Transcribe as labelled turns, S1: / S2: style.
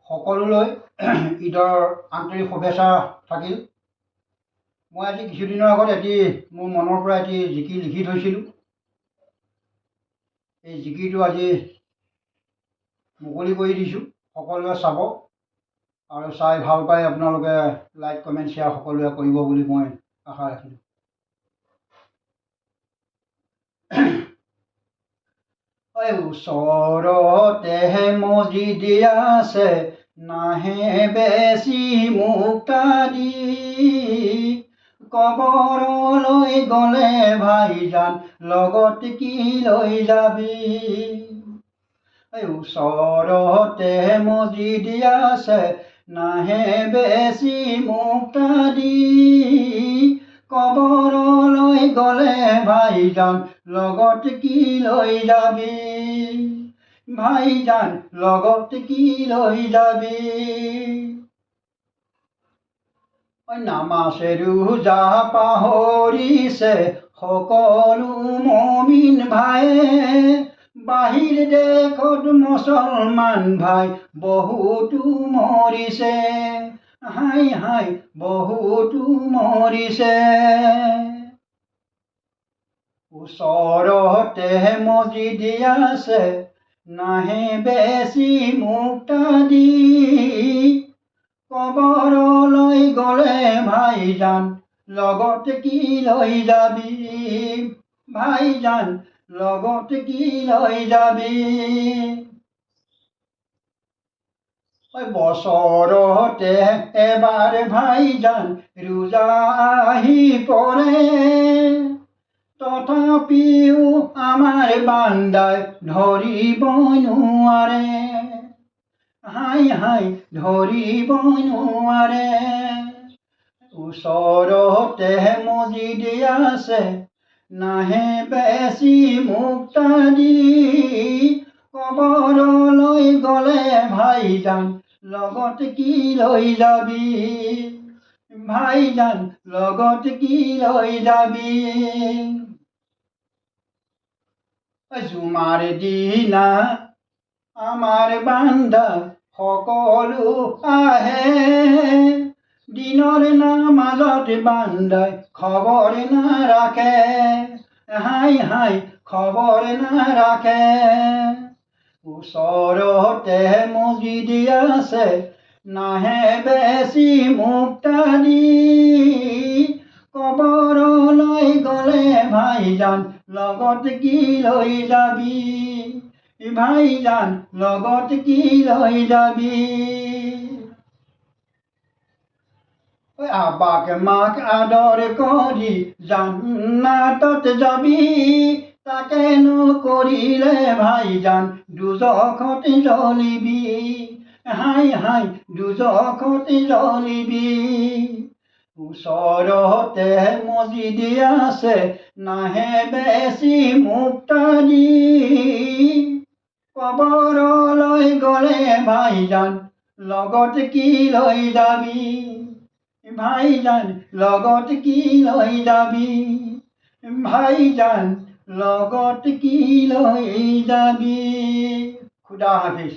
S1: সকলোলৈ ঈদৰ আন্তৰিক শুভেচ্ছা থাকিল। মই আজি কিছুদিনৰ আগত মোৰ মনৰ পৰা এটি জিকিৰ লিখি থৈছিলোঁ। এই জিকিৰটো আজি মুকলি কৰি দিছোঁ, সকলোৱে চাব আৰু চাই ভাল পাই আপোনালোকে লাইক কমেণ্ট শ্বেয়াৰ সকলোৱে কৰিব বুলি মই আশা ৰাখিলোঁ। ওচৰতে মছজিদ আছে, নাহে বেছি মুক্তাদি, কবৰলৈ গ'লে ভাইজান লগত কি লৈ যাবি। ওচৰতে মছজিদ আছে, নাহে বেছি মুক্তাদি, কবৰলৈ গ'লে ভাইজান লগত কি লৈ যাবি। ভাইজান লগত কি লৈ যাবি। নামাজ ৰোজা পাহৰিছে সকলো মুমিন ভাইয়ে, বাহিৰ দেশত মুছলমান ভাই বহুতো মৰিছে, হাই হাই বহুতো মৰিছে। ওচৰতে মছজিদ আছে, নাহে বেছি মুক্তাদি, কবৰলৈ গ'লে ভাইজান লগত কি লৈ যাবি। ভাইজান লগত কি লৈ যাবি। বছৰতে এবাৰ ভাইজান ৰোজা আহি পৰে, তথাপিও আমাৰ বান্দাই ধৰিব নোৱাৰে, হাই হাই ধৰিব নোৱাৰে। ওচৰতে মছজিদ আছে, নাহে বেছি মুক্তাদি, কবৰলৈ গ'লে ভাইজান লগত কি লৈ যাবি। ভাইজান লগত কি লৈ যাবি। জুমাৰ দিনা আমাৰ বান্দা সকলো আহে, দিনৰ নামাজত বান্দাই খবৰ নাৰাখে, হাই হাই খবৰ নাৰাখে। ওচৰতে মছজিদ আছে, নাহে বেছি মুক্তাদি, কবৰলৈ গ'লে ভাইজান লগত কি লৈ যাবি। ভাইজান লগত কি লৈ যাবি। আব্বাক মাক আদৰ কৰি জান্নাতত যাবি, তাকে নকৰিলে ভাইজান দুজখত জ্বলিবি, হাই হাই দুজখত জ্বলিবি। ওচৰতে মছজিদ আছে, নাহে বেছি মুক্তাদি, কবৰলৈ গ'লে ভাইজান লগত কি লৈ যাবি। ভাইজান লগত কি লৈ যাবি। ভাইজান লগত কি লৈ যাবি। খুদা হাফিজ।